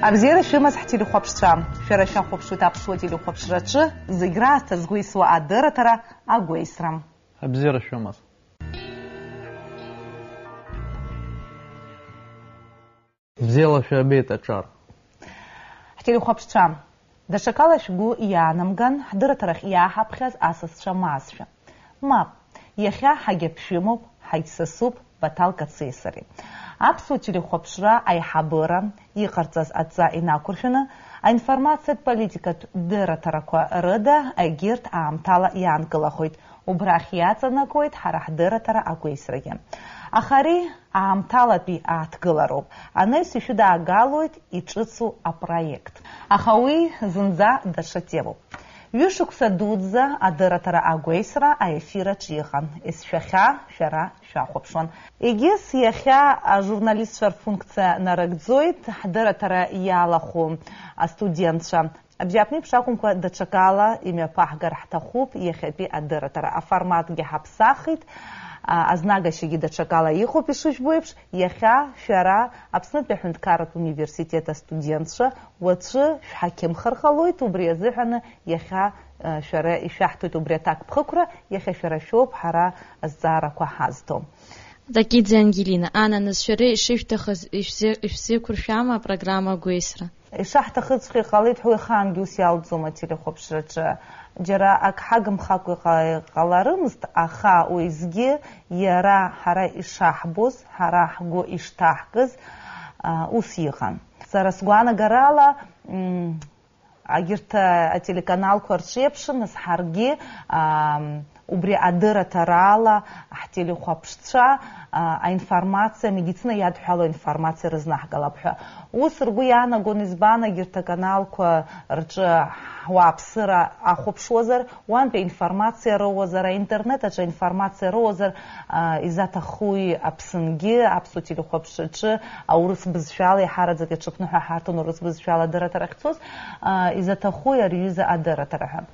Абзера шимаз хтили хопшца. Шераша хопшу тапсуатили хопшрачы. Зыгра тазгуисуа адыратара агуисрам. Абзера шимаз. Взяла шабейта чар. Хтили хопшца. Дашакала шгу янамган адыратарах яхапхаз асас шамазша. Мап. Яхя хагепшимов хайсасуп баталка цесари. Абсутили хопшра айхабыра иқарцаз атза инакуршина, а информация политика дыратараква рыда агирт аамтала янкалахойт, убрахияца накойт харах дыратара агуисраге. Ахари аамталапи аткылароп, анес ишуда агалует и чицу апроект. Ахауи зынза дашатеву. Вишукса дудза адыратара агуисра аэфира чихан. Из шаха шара шахопшон. Игес яхя журналист шар функция нарагдзоит адыратара ялаху студентша. Абжапни пшакумка дачакала имя пахгар хтахуб яхепи адыратара. А формат гехапсахит. Азнага шиги дачакала иху пишуш буевш, яхя шара абснат бехунткарат университета студентша, ватши шхаким хархалуит убрезыхана яхя шара ишахтуит убретак пхукра, яхя шара шоп хара аззара квахазто. Закидзе Ангелина, Анна нас шара ишифтахаз ишсе куршама программа Гуисра. Ишахтахаз халит хуихан гюсиалдзума телехопшрача. Джара акхагам хакуй қаларымызд аха уизге яра хара ишахбуз, хара хго иштахгыз усихан. Сарасгуана гарала агирта телеканал Коршепшин с харги убри адыратарала телехопшца информация медицина ядхало информация разнахгалабха. Усргу яна гонизбана гирта канал рча вапсыра ахопшозер, уан пе информация розера, интернет ача информация розер, изата хуй апсынги, апсу телехопшачы, аурыс бізшвалы харадзаке чыпнуха хартун урыс бізшвала дыратарахцоз, изата хуй арюза адыратараха.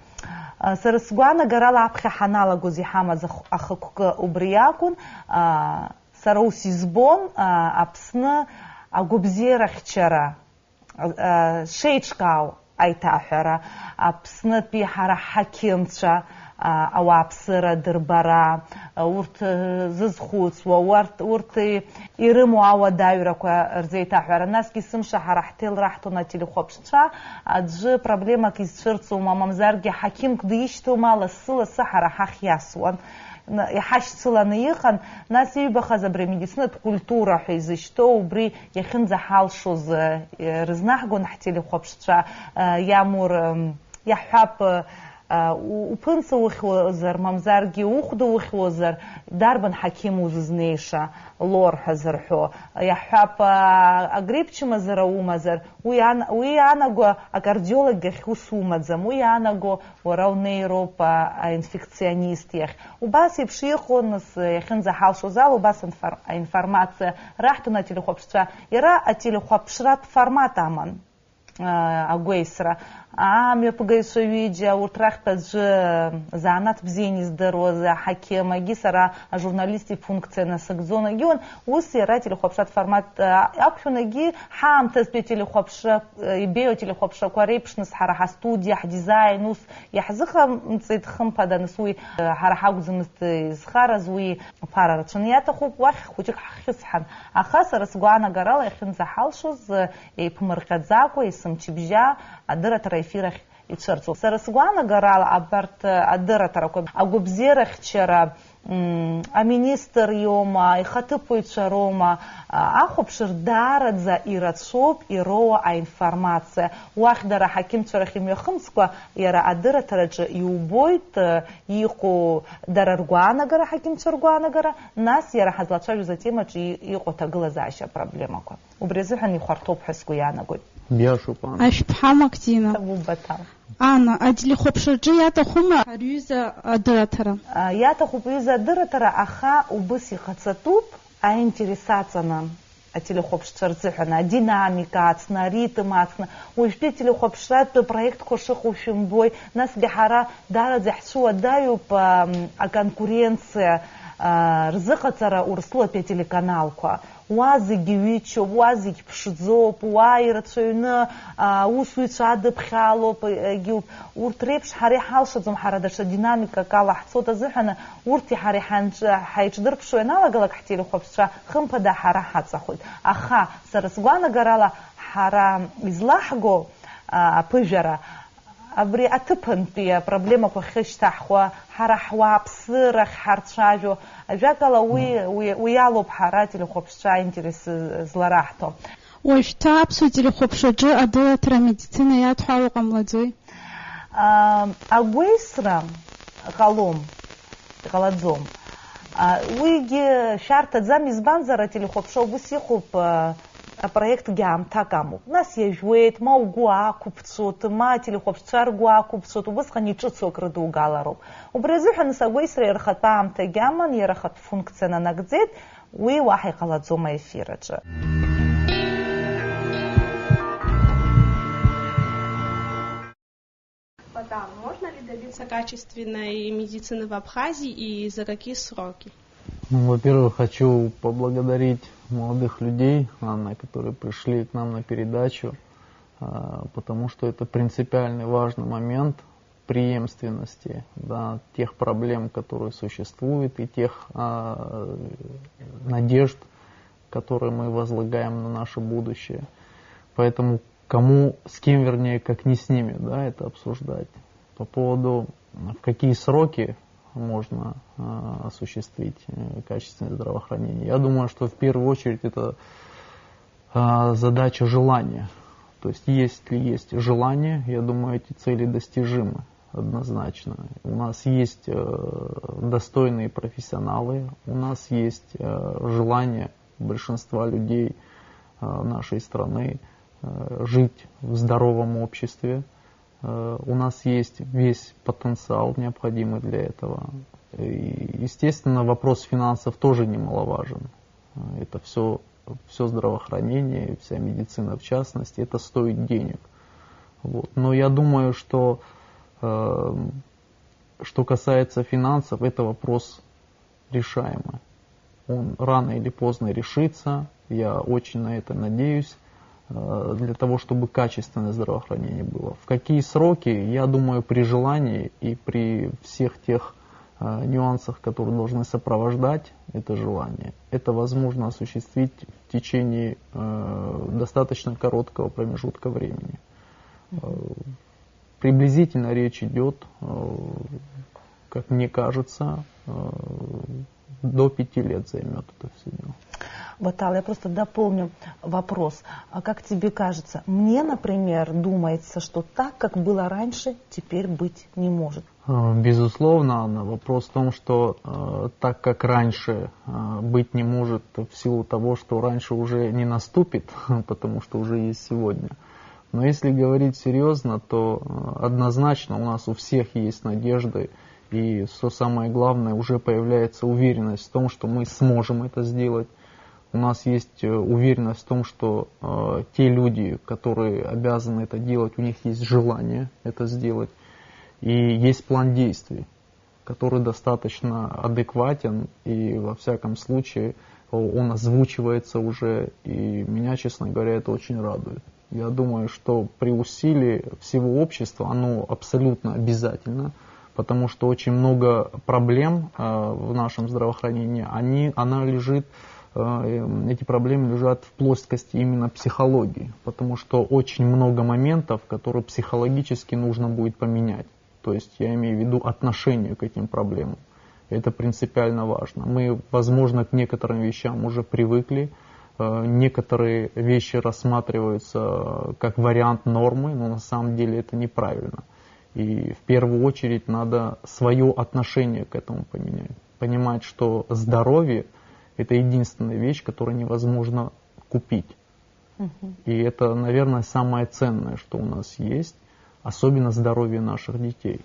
Сарасгуана гарала апхе ханала гузихама ахакука убриякун, сарауси збон апсны агубзерахчара, шейчкау айтахара, апсны пихара хакимча, ауапсыра дырбара, урт зызхуцва, урт ирыму ауадаюраква рзейтахара. Наски сымша харахтел рахтуна телехопшча, аджи проблема кизчырцу мамамзарги хаким кдыишту мала сыла сахара хахьясуан. Яхаш сыла ныйхан, нас юбаха забре медицина культура хизишто, убри яхин захалшуз рызнахгун телехопшча, ямур яхап упынса ухвозер, мамзарги ухду ухвозер, дарбан хаким уззнейша, лор хазархо, яхап агрипчима зараумазер, уянаго акардиолог гехусумадзам, уянаго ураунейропа инфекционистиях. Убас епшихон с яхин захалшузал, убас информация рахту на телехопшча, ира а телехопшрат формат аман. Агуисра. Мне погайсу видео, утрах же занат в зене здоровья, хакема, гисара, журналисты функция на сакзона, гион, уси телехопшат формат, акшунаги, хам тест телехопша, био телехопша, кварепшнес, хараха студия, дизайн, ус, яхзыха цитхам падансуи, хараха гузмст изхаразуи, парарачанията хуп, вах, хучик хисхан. Ахаса разгуана гарала, яхин захалшуз, и помаркадзаку, и самчибжа, адыратара эфирах и чарцу. Сарасгуана гарала абарт адыратара, агубзерах чара, а министр йома, и хатыпуйча рома, ахопшир дарадза и рацоп, и роа информация. Уахдара хаким чарахим йохымсква, яра адыратараджа и убойт, ику дараргуана гара, хаким чаргуана гара, нас яра хазлачaju затем, ику таглазаща проблема. Убрезыхан и хартоп хаскуяна гой. Бяшупан. Ашпхама ктина. Анна, а телехопшаджи ята хума рюза адыратара. Ята хупюза адыратара аха убыси хацатуп, а интересаться нам. А телехопшчарцыхана, динамика ацна, ритм ацна. Уйшли телехопшрат проект кошихушим бой. Нас гахара дара захсуа даю по конкуренция рзыҟаҵара урыстәылатәи ателеканалқәа, уа зегьы ҩычоуп, уа зегьы ԥшӡоуп, уа ирацәаҩны аусуҩцәа адыԥхьалоуп, урҭ реиԥш ҳара иҳалшаӡом, ҳара даҽа динамикак ала ҳцоит азыҳәан, урҭи ҳареи ҳаиҿдырԥшуа ианалагалак ҳтелехәаԥшцәа, хымԥада ҳара ҳаҵахоит. Аха сара сгәаанагарала ҳара излаҳго аԥыжәара абри аҭыԥантәи апроблемақәа хьышьҭаҳхуа, ҳара ҳуааԥсырахь ҳарцәажәо, ажәакала уи алоуп ҳара ателехәаԥшцәа аинтерес злараҳҭо. Уажәшьҭа аԥсуа телехәаԥшаҿы адәылаҭра амедицина иадҳәало ҟамлаӡои? Агәеисра ҟалаӡом. Уигьы шәарҭаӡам, избанзар ателехәаԥшра убас иҟоуп, апроектгьы аамҭак амоуп. Нас иажәуеит, ма угәы аақәыԥцәот, ма ателехәаԥшцәа ргәы аақәыԥцәот, убысҟан иҿыцу акрыдугалароуп. Убри азыҳәан агәеисра иара ахатәы аамҭагьы аман, иара ахатә функциа нанагӡеит, уи уаҳа иҟалаӡом аефир аҿы. Можно ли добиться качественной медицины в Абхазии и за какие сроки? Во-первых, хочу поблагодарить молодых людей, Анна, которые пришли к нам на передачу, потому что это принципиальный важный момент преемственности, да, тех проблем, которые существуют, и тех надежд, которые мы возлагаем на наше будущее. Поэтому с кем, вернее, как не с ними, да, это обсуждать. По поводу, в какие сроки можно осуществить качественное здравоохранение. Я думаю, что в первую очередь это задача желания. То есть, если есть желание, я думаю, эти цели достижимы однозначно. У нас есть достойные профессионалы, у нас есть желание большинства людей нашей страны жить в здоровом обществе. У нас есть весь потенциал, необходимый для этого. И, естественно, вопрос финансов тоже немаловажен. Это все здравоохранение, вся медицина в частности, это стоит денег. Вот. Но я думаю, что касается финансов, это вопрос решаемый. Он рано или поздно решится, я очень на это надеюсь, для того, чтобы качественное здравоохранение было. В какие сроки, я думаю, при желании и при всех тех нюансах, которые должны сопровождать это желание, это возможно осуществить в течение достаточно короткого промежутка времени. Приблизительно речь идет, как мне кажется, до 5 лет займет это все дело. Батал, я просто дополню вопрос. А как тебе кажется, мне, например, думается, что так, как было раньше, теперь быть не может? Безусловно, Анна. Вопрос в том, что так, как раньше быть не может в силу того, что раньше уже не наступит, потому что уже есть сегодня. Но если говорить серьезно, то однозначно у нас у всех есть надежды, и что самое главное, уже появляется уверенность в том, что мы сможем это сделать. У нас есть уверенность в том, что те люди, которые обязаны это делать, у них есть желание это сделать. И есть план действий, который достаточно адекватен, и во всяком случае он озвучивается уже, и меня, честно говоря, это очень радует. Я думаю, что при усилии всего общества оно абсолютно обязательно, потому что очень много проблем в нашем здравоохранении, эти проблемы лежат в плоскости именно психологии, потому что очень много моментов, которые психологически нужно будет поменять. То есть я имею в виду отношение к этим проблемам. Это принципиально важно. Мы, возможно, к некоторым вещам уже привыкли, некоторые вещи рассматриваются как вариант нормы, но на самом деле это неправильно. И в первую очередь надо свое отношение к этому поменять. Понимать, что здоровье – это единственная вещь, которую невозможно купить. И это, наверное, самое ценное, что у нас есть, особенно здоровье наших детей.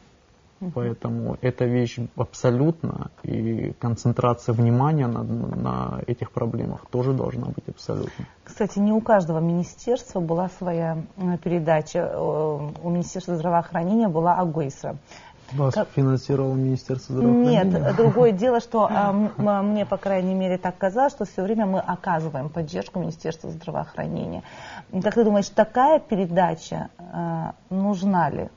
Поэтому эта вещь абсолютно, и концентрация внимания на этих проблемах тоже должна быть абсолютно. Кстати, не у каждого министерства была своя передача. У Министерства здравоохранения была Агуэйсра. Вас финансировало Министерство здравоохранения? Нет, другое дело, что мне, по крайней мере, так казалось, что все время мы оказываем поддержку Министерству здравоохранения. Как ты думаешь, такая передача нужна ли?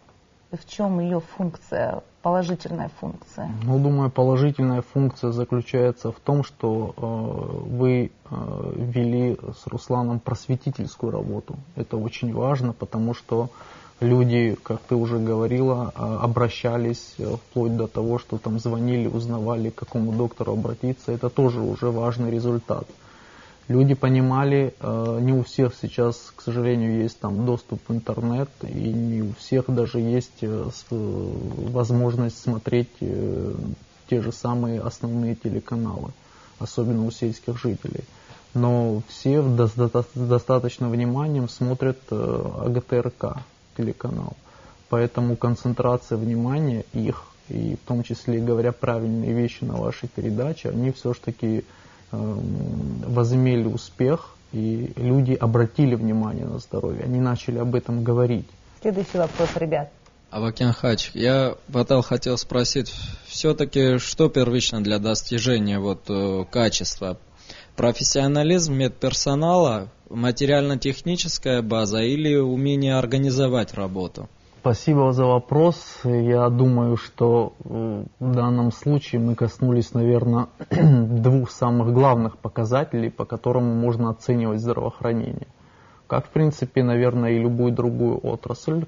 В чем ее функция, положительная функция? Ну, думаю, положительная функция заключается в том, что вы вели с Русланом просветительскую работу. Это очень важно, потому что люди, как ты уже говорила, обращались вплоть до того, что там звонили, узнавали, к какому доктору обратиться. Это тоже уже важный результат. Люди понимали, не у всех сейчас, к сожалению, есть там доступ в интернет, и не у всех даже есть возможность смотреть те же самые основные телеканалы, особенно у сельских жителей. Но все с достаточным вниманием смотрят АГТРК телеканал. Поэтому концентрация внимания их, и в том числе говоря правильные вещи на вашей передаче, они все-таки возымели успех, и люди обратили внимание на здоровье, они начали об этом говорить. Следующий вопрос, ребят. Авакян Хач, я хотел спросить, все-таки что первично для достижения качества? Профессионализм медперсонала, материально-техническая база или умение организовать работу? Спасибо за вопрос. Я думаю, что в данном случае мы коснулись, наверное, двух самых главных показателей, по которым можно оценивать здравоохранение. Как, в принципе, наверное, и любую другую отрасль, с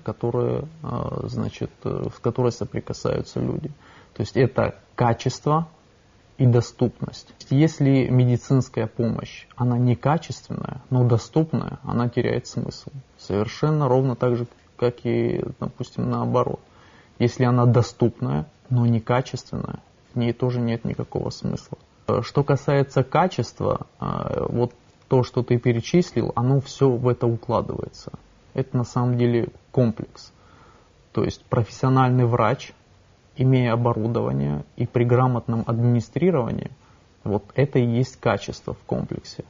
которой соприкасаются люди. То есть это качество и доступность. Если медицинская помощь, она некачественная, но доступная, она теряет смысл. Совершенно ровно так же, как и, допустим, наоборот. Если она доступная, но некачественная, в ней тоже нет никакого смысла. Что касается качества, вот то, что ты перечислил, оно все в это укладывается. Это на самом деле комплекс. То есть профессиональный врач, имея оборудование и при грамотном администрировании, вот это и есть качество в комплексе.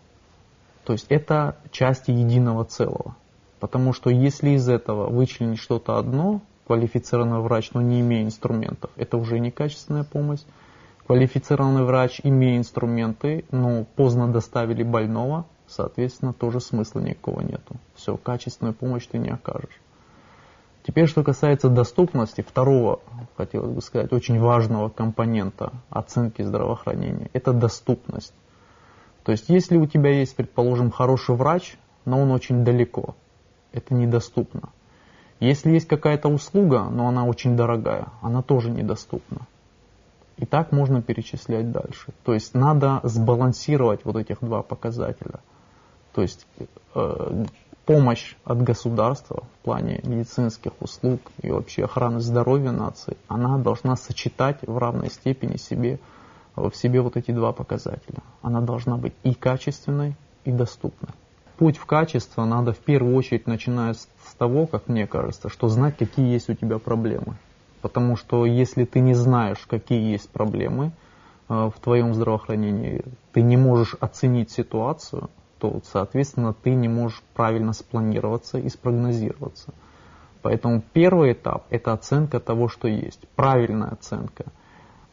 То есть это части единого целого. Потому что если из этого вычленить что-то одно, квалифицированный врач, но не имея инструментов, это уже некачественная помощь. Квалифицированный врач, имея инструменты, но поздно доставили больного, соответственно, тоже смысла никакого нету. Все, качественную помощь ты не окажешь. Теперь, что касается доступности, второго, хотелось бы сказать, очень важного компонента оценки здравоохранения, это доступность. То есть, если у тебя есть, предположим, хороший врач, но он очень далеко, это недоступно. Если есть какая-то услуга, но она очень дорогая, она тоже недоступна. И так можно перечислять дальше. То есть надо сбалансировать вот этих два показателя. То есть помощь от государства в плане медицинских услуг и вообще охраны здоровья нации, она должна сочетать в равной степени в себе вот эти два показателя. Она должна быть и качественной, и доступной. Путь в качество надо в первую очередь, начиная с того, как мне кажется, что знать, какие есть у тебя проблемы. Потому что если ты не знаешь, какие есть проблемы в твоем здравоохранении, ты не можешь оценить ситуацию, то, соответственно, ты не можешь правильно спланироваться и спрогнозироваться. Поэтому первый этап – это оценка того, что есть. Правильная оценка.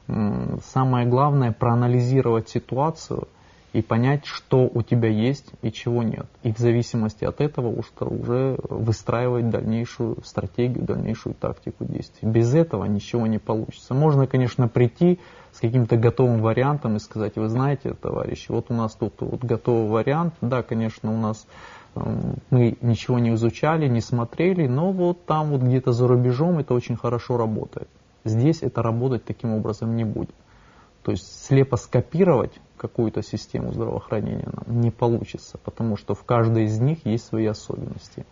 Самое главное – проанализировать ситуацию и понять, что у тебя есть и чего нет. И в зависимости от этого уже выстраивать дальнейшую стратегию, дальнейшую тактику действий. Без этого ничего не получится. Можно, конечно, прийти с каким-то готовым вариантом и сказать: вы знаете, товарищи, вот у нас тут вот готовый вариант. Да, конечно, у нас мы ничего не изучали, не смотрели, но вот там вот где-то за рубежом это очень хорошо работает. Здесь это работать таким образом не будет. То есть слепо скопировать какую-то систему здравоохранения нам не получится, потому что в каждой из них есть свои особенности.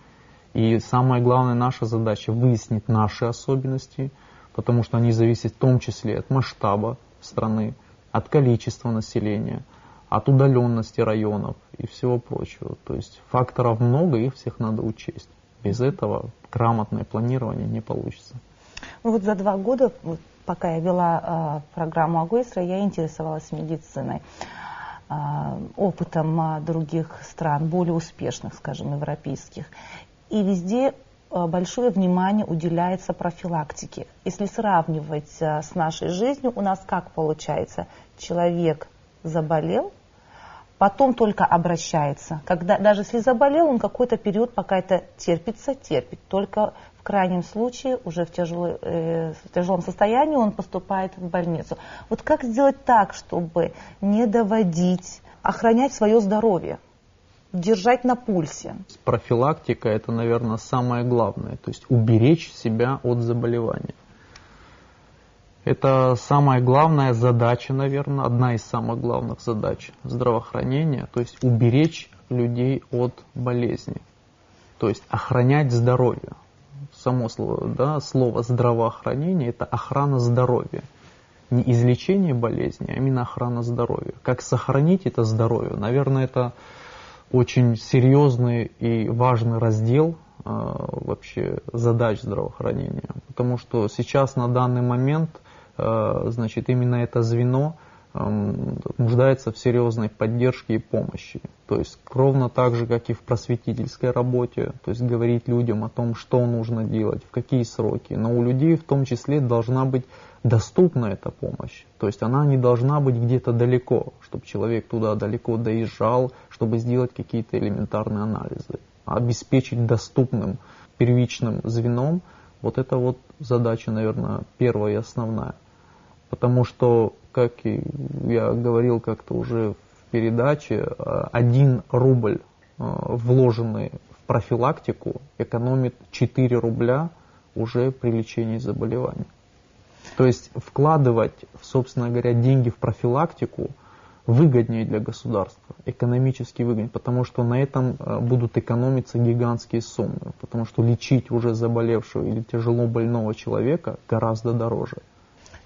И самая главная наша задача — выяснить наши особенности, потому что они зависят в том числе от масштаба страны, от количества населения, от удаленности районов и всего прочего. То есть факторов много, их всех надо учесть. Без этого грамотное планирование не получится. Ну вот за 2 года, пока я вела программу АГОИСРа, я интересовалась медициной, опытом других стран, более успешных, скажем, европейских. И везде большое внимание уделяется профилактике. Если сравнивать с нашей жизнью, у нас как получается? Человек заболел, потом только обращается. Когда, даже если заболел, он какой-то период пока это терпит. Только в крайнем случае, уже в тяжелом состоянии, он поступает в больницу. Вот как сделать так, чтобы не доводить, охранять свое здоровье, держать на пульсе? Профилактика – это, наверное, самое главное. То есть уберечь себя от заболевания. Это самая главная задача, наверное, одна из самых главных задач здравоохранения. То есть уберечь людей от болезни. То есть охранять здоровье. Само слово, да, слово здравоохранение – это охрана здоровья. Не излечение болезни, а именно охрана здоровья. Как сохранить это здоровье? Наверное, это очень серьезный и важный раздел вообще задач здравоохранения. Потому что сейчас на данный момент, значит, именно это звено нуждается в серьезной поддержке и помощи. То есть ровно так же, как и в просветительской работе, то есть говорить людям о том, что нужно делать, в какие сроки. Но у людей в том числе должна быть доступна эта помощь. То есть она не должна быть где-то далеко, чтобы человек туда далеко доезжал, чтобы сделать какие-то элементарные анализы. А обеспечить доступным первичным звеном, вот это вот задача, наверное, первая и основная. Потому что, как и я говорил как-то уже в передаче, 1 рубль, вложенный в профилактику, экономит 4 рубля уже при лечении заболевания. То есть вкладывать, собственно говоря, деньги в профилактику выгоднее для государства, экономически выгоднее, потому что на этом будут экономиться гигантские суммы, потому что лечить уже заболевшего или тяжело больного человека гораздо дороже.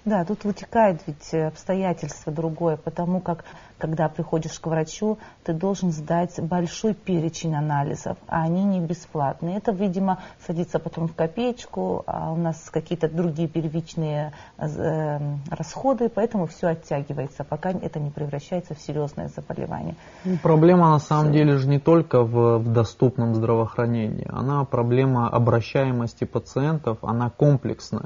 Да, тут вытекает ведь обстоятельство другое, потому как, когда приходишь к врачу, ты должен сдать большой перечень анализов, а они не бесплатные. Это, видимо, садится потом в копеечку, а у нас какие-то другие первичные расходы, поэтому все оттягивается, пока это не превращается в серьезное заболевание. Проблема на самом деле же не только в доступном здравоохранении, она проблема обращаемости пациентов, она комплексная.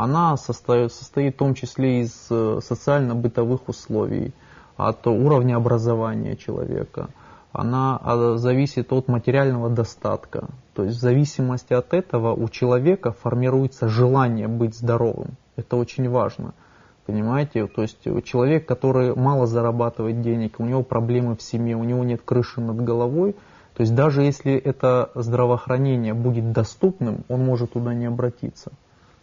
Она состоит в том числе из социально-бытовых условий, от уровня образования человека. Она зависит от материального достатка. То есть в зависимости от этого у человека формируется желание быть здоровым. Это очень важно. Понимаете? То есть человек, который мало зарабатывает денег, у него проблемы в семье, у него нет крыши над головой, то есть даже если это здравоохранение будет доступным, он может туда не обратиться.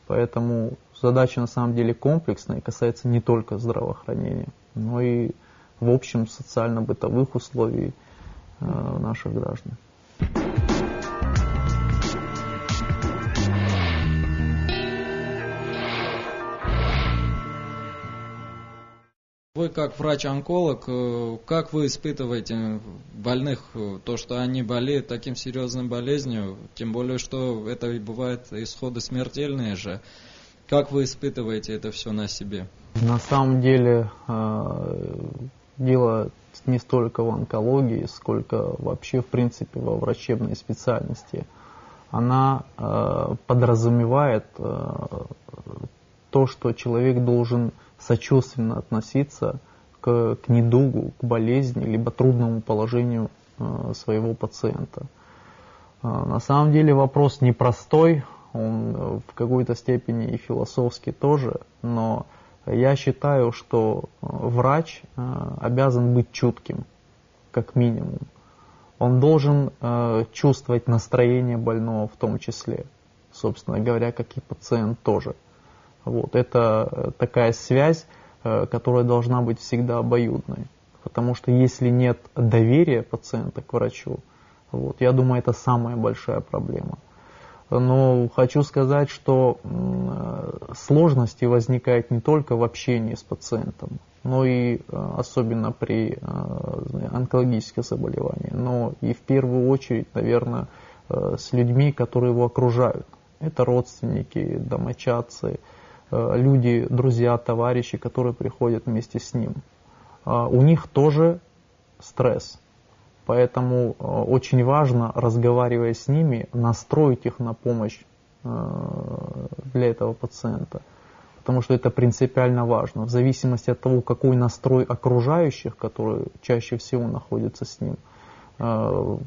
Поэтому задача на самом деле комплексная и касается не только здравоохранения, но и в общем социально-бытовых условий наших граждан. Вы как врач-онколог, как вы испытываете больных, то, что они болеют таким серьезным болезнью, тем более, что это и бывает исходы смертельные же. Как вы испытываете это все на себе? На самом деле дело не столько в онкологии, сколько вообще в принципе во врачебной специальности. Она подразумевает то, что человек должен сочувственно относиться к недугу, к болезни, либо трудному положению своего пациента. На самом деле вопрос непростой, он в какой-то степени и философский тоже, но я считаю, что врач обязан быть чутким, как минимум. Он должен чувствовать настроение больного в том числе, собственно говоря, как и пациент тоже. Вот. Это такая связь, которая должна быть всегда обоюдной. Потому что если нет доверия пациента к врачу, вот, я думаю, это самая большая проблема. Но хочу сказать, что сложности возникают не только в общении с пациентом, но и особенно при онкологических заболеваниях, но и в первую очередь, наверное, с людьми, которые его окружают. Это родственники, домочадцы, люди, друзья, товарищи, которые приходят вместе с ним. У них тоже стресс. Поэтому очень важно, разговаривая с ними, настроить их на помощь для этого пациента. Потому что это принципиально важно. В зависимости от того, какой настрой окружающих, которые чаще всего находятся с ним, в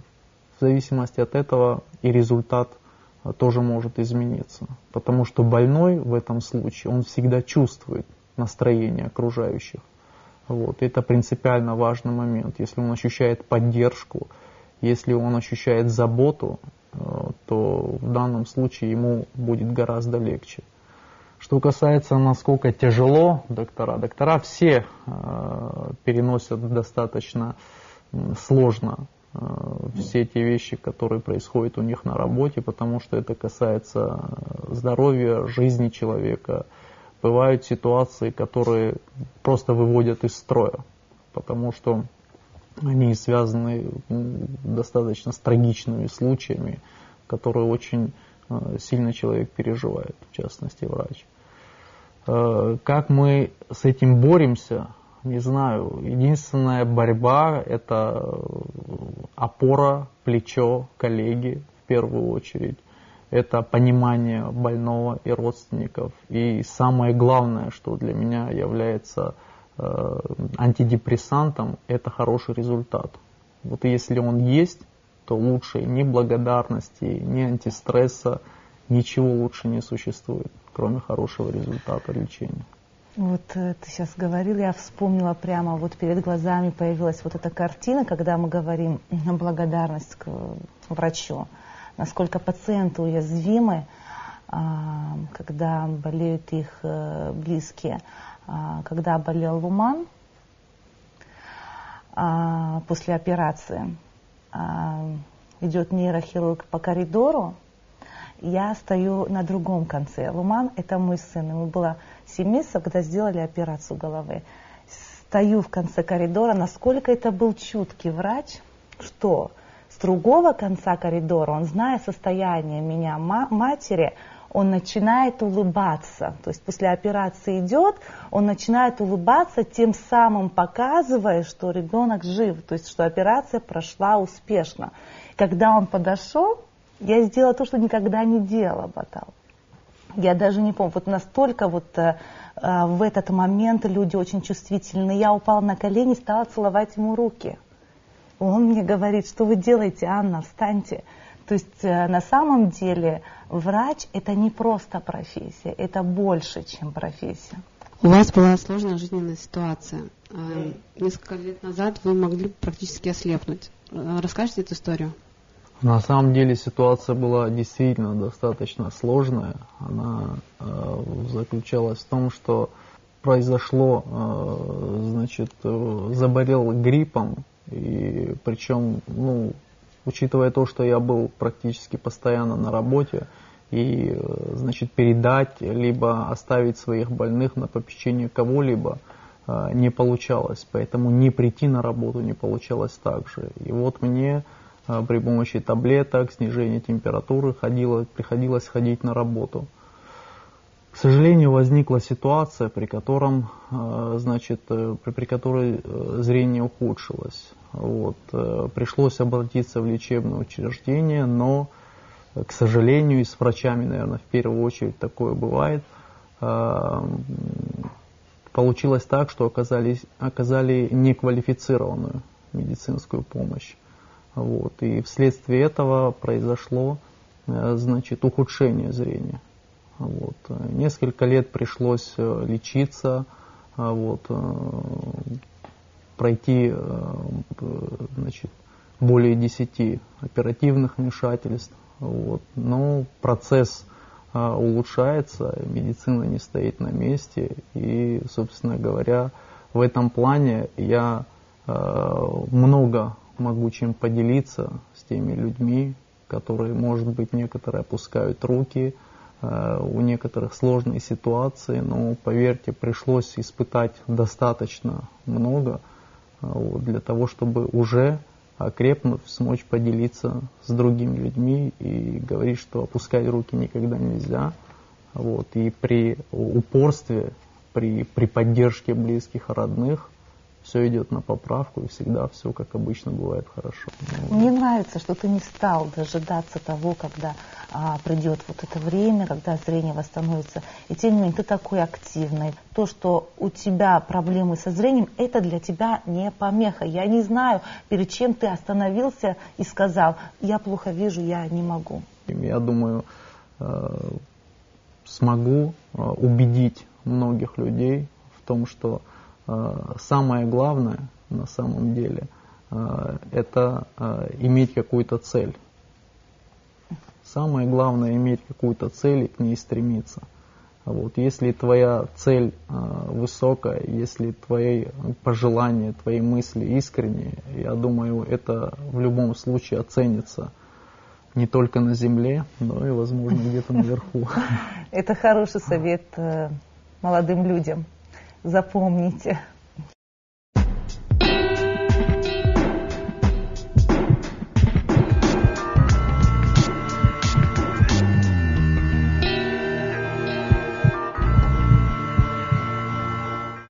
зависимости от этого и результат тоже может измениться. Потому что больной в этом случае, он всегда чувствует настроение окружающих. Вот. Это принципиально важный момент. Если он ощущает поддержку, если он ощущает заботу, то в данном случае ему будет гораздо легче. Что касается, насколько тяжело доктора все переносят достаточно сложно все те вещи, которые происходят у них на работе, потому что это касается здоровья, жизни человека. Бывают ситуации, которые просто выводят из строя, потому что они связаны достаточно с трагичными случаями, которые очень сильно человек переживает, в частности врач. Как мы с этим боремся, не знаю. Единственная борьба – это опора, плечо коллеги в первую очередь. Это понимание больного и родственников. И самое главное, что для меня является антидепрессантом, это хороший результат. Вот если он есть, то лучше ни благодарности, ни антистресса, ничего лучше не существует, кроме хорошего результата лечения. Вот ты сейчас говорил, я вспомнила прямо, вот перед глазами появилась вот эта картина, когда мы говорим благодарность к врачу, насколько пациенты уязвимы, когда болеют их близкие. Когда болел Луман после операции, идет нейрохирург по коридору, я стою на другом конце. Луман — это мой сын, ему было 7 месяцев, когда сделали операцию головы. Стою в конце коридора, насколько это был чуткий врач, что с другого конца коридора, он, зная состояние меня, матери, он начинает улыбаться. То есть после операции идет, он начинает улыбаться, тем самым показывая, что ребенок жив, то есть что операция прошла успешно. Когда он подошел, я сделала то, что никогда не делала, Батал. Я даже не помню, вот настолько вот в этот момент люди очень чувствительны. Я упала на колени, стала целовать ему руки. Он мне говорит: что вы делаете, Анна, встаньте. То есть на самом деле врач — это не просто профессия, это больше, чем профессия. У вас была сложная жизненная ситуация. Несколько лет назад вы могли практически ослепнуть. Расскажите эту историю? На самом деле ситуация была действительно достаточно сложная. Она заключалась в том, что произошло, заболел гриппом, и причем, учитывая то, что я был практически постоянно на работе, и, передать, либо оставить своих больных на попечение кого-либо не получалось. Поэтому не прийти на работу не получалось также. И вот мне при помощи таблеток, снижения температуры приходилось ходить на работу. К сожалению, возникла ситуация, при которой зрение ухудшилось. Пришлось обратиться в лечебное учреждение, но, к сожалению, и с врачами, наверное, в первую очередь такое бывает, получилось так, что оказали неквалифицированную медицинскую помощь. И вследствие этого произошло, ухудшение зрения. Несколько лет пришлось лечиться, пройти более 10 оперативных вмешательств. Но процесс улучшается, медицина не стоит на месте. И, собственно говоря, в этом плане я много могу чем поделиться с теми людьми, которые, может быть, некоторые опускают руки, у некоторых сложные ситуации, но, поверьте, пришлось испытать достаточно много для того, чтобы уже окрепнув, смочь поделиться с другими людьми и говорить, что опускать руки никогда нельзя. И при упорстве, при поддержке близких и родных все идет на поправку, и всегда все, как обычно, бывает хорошо. Мне нравится, что ты не стал дожидаться того, когда придет вот это время, когда зрение восстановится. И тем не менее, ты такой активный. То, что у тебя проблемы со зрением, это для тебя не помеха. Я не знаю, перед чем ты остановился и сказал: я плохо вижу, я не могу. Я думаю, смогу убедить многих людей в том, что самое главное на самом деле это иметь какую-то цель. Самое главное иметь какую-то цель и к ней стремиться. Вот. Если твоя цель высокая, если твои пожелания, твои мысли искренние, я думаю, это в любом случае оценится не только на земле, но и, возможно, где-то наверху. Это хороший совет молодым людям. Запомните.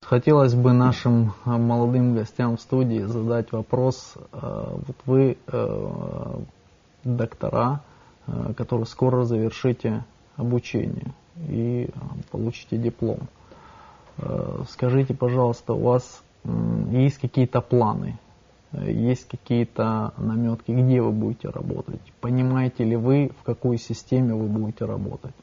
Хотелось бы нашим молодым гостям в студии задать вопрос. Вот вы доктора, которые скоро завершите обучение и получите диплом. Скажите, пожалуйста, у вас есть какие-то планы, есть какие-то наметки, где вы будете работать? Понимаете ли вы, в какой системе вы будете работать?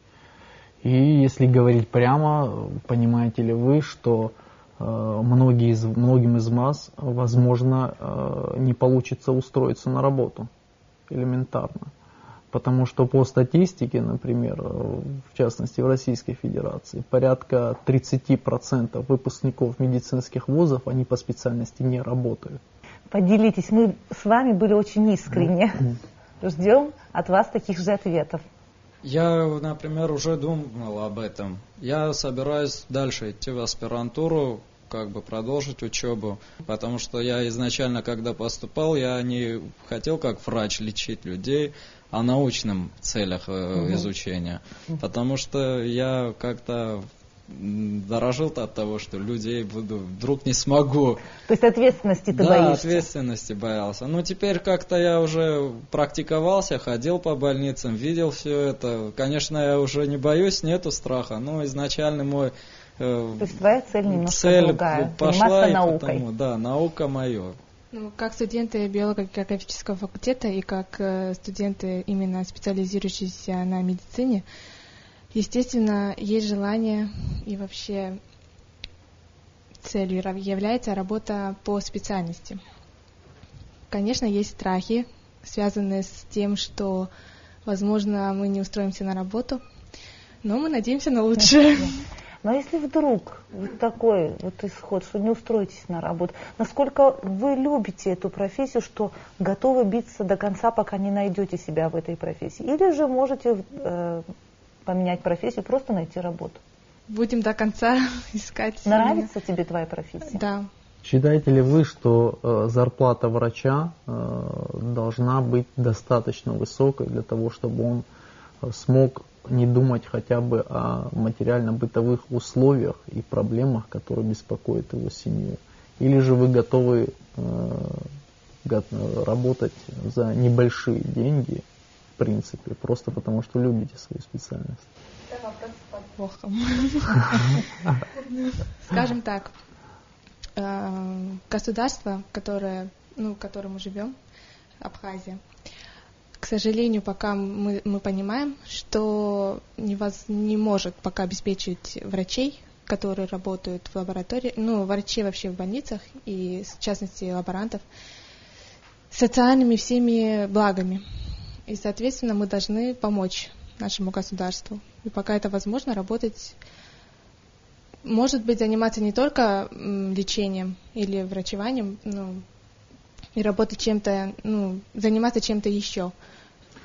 И если говорить прямо, понимаете ли вы, что многим из вас, возможно, не получится устроиться на работу элементарно? Потому что по статистике, например, в частности в Российской Федерации, порядка 30% выпускников медицинских вузов, они по специальности не работают. Поделитесь, мы с вами были очень искренни. Ждем от вас таких же ответов. Я, например, уже думал об этом. Я собираюсь дальше идти в аспирантуру, как бы продолжить учебу, потому что я изначально, когда поступал, я не хотел как врач лечить людей, о научных целях изучения, потому что я как-то дорожил от того, что людей вдруг не смогу. То есть ответственности ты боишься? Да, ответственности боялся. Но теперь как-то я уже практиковался, ходил по больницам, видел все это. Конечно, я уже не боюсь, нету страха, но изначально мой то есть твоя цель немножко цель другая, пошла, заниматься и наукой. потому, да, наука мое. Ну, как студенты биолого-географического факультета и как студенты, именно специализирующиеся на медицине, естественно, есть желание и вообще целью является работа по специальности. Конечно, есть страхи, связанные с тем, что, возможно, мы не устроимся на работу, но мы надеемся на лучшее. Но если вдруг вот такой вот исход, что не устроитесь на работу, насколько вы любите эту профессию, что готовы биться до конца, пока не найдете себя в этой профессии? Или же можете поменять профессию, просто найти работу? Будем до конца искать. Нравится тебе твоя профессия? Да. Считаете ли вы, что зарплата врача должна быть достаточно высокой для того, чтобы он смог не думать хотя бы о материально-бытовых условиях и проблемах, которые беспокоят его семью? Или же вы готовы работать за небольшие деньги, в принципе, просто потому что любите свою специальность? Это вопрос с подвохом. Скажем так, государство, в котором мы живем, Абхазия, к сожалению, пока мы понимаем, что не может пока обеспечить врачей, которые работают в лаборатории, врачей вообще в больницах и, в частности, лаборантов, социальными всеми благами. И, соответственно, мы должны помочь нашему государству. И пока это возможно, работать, может быть, заниматься не только лечением или врачеванием, и работать чем-то, заниматься чем-то еще.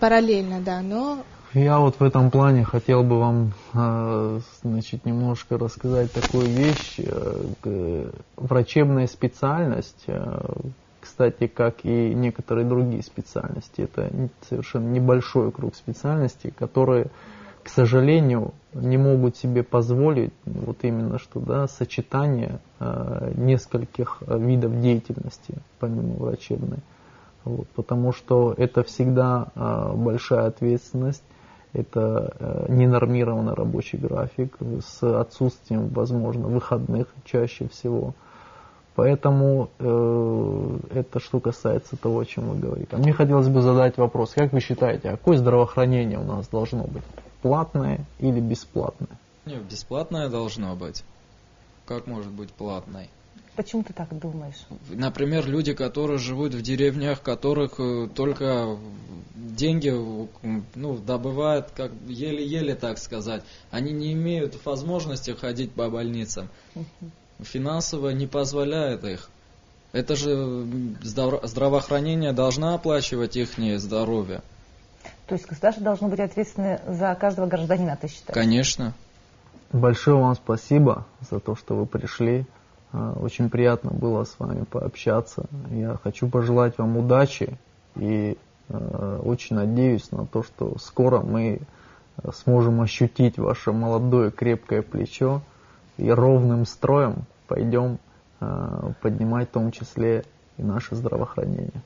Параллельно, да, но... Я вот в этом плане хотел бы вам, немножко рассказать такую вещь. Врачебная специальность, кстати, как и некоторые другие специальности, это совершенно небольшой круг специальностей, которые, к сожалению, не могут себе позволить вот именно что, да, сочетание нескольких видов деятельности, помимо врачебной. Вот, потому что это всегда большая ответственность, это ненормированный рабочий график с отсутствием, возможно, выходных чаще всего. Поэтому это что касается того, о чем вы говорите. А мне хотелось бы задать вопрос, как вы считаете, какое здравоохранение у нас должно быть? Платное или бесплатное? Нет, бесплатное должно быть. Как может быть платное? Почему ты так думаешь? Например, люди, которые живут в деревнях, которых только деньги добывают, как еле-еле, так сказать. Они не имеют возможности ходить по больницам. Финансово не позволяет их. Это же здравоохранение должно оплачивать их здоровье. То есть государство должно быть ответственное за каждого гражданина, ты считаешь? Конечно. Большое вам спасибо за то, что вы пришли. Очень приятно было с вами пообщаться. Я хочу пожелать вам удачи и очень надеюсь на то, что скоро мы сможем ощутить ваше молодое крепкое плечо и ровным строем пойдем поднимать в том числе и наше здравоохранение.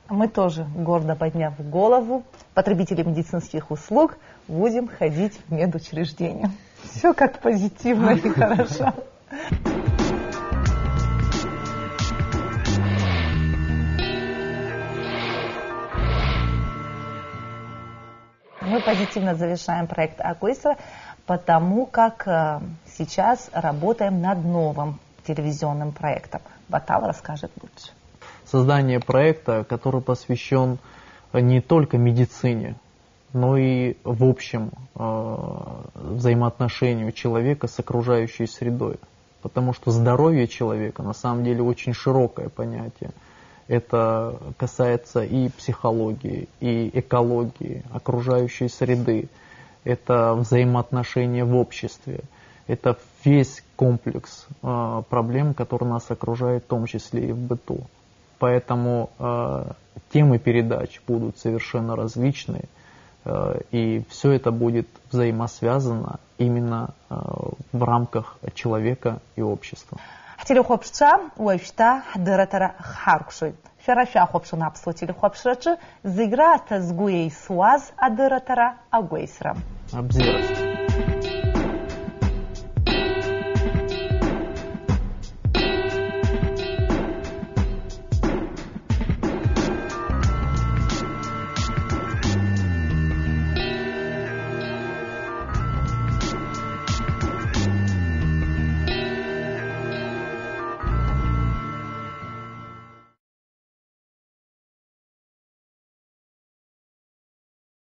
Мы тоже, гордо подняв голову, потребители медицинских услуг, будем ходить в медучреждения. Все как позитивно и хорошо. Мы позитивно завершаем проект Акойсра, потому как сейчас работаем над новым телевизионным проектом. Батал расскажет лучше. Создание проекта, который посвящен не только медицине, но и в общем взаимоотношению человека с окружающей средой. Потому что здоровье человека на самом деле очень широкое понятие. Это касается и психологии, и экологии, окружающей среды. Это взаимоотношения в обществе. Это весь комплекс проблем, который нас окружает, в том числе и в быту. Поэтому темы передач будут совершенно различные, и все это будет взаимосвязано именно в рамках человека и общества. Телехопшца уэшта дыратара харкшуй. Шарафя хопшуна псо телехопшрачы зыгра тазгуей суаз адыратара агуэйсра. Абзерс.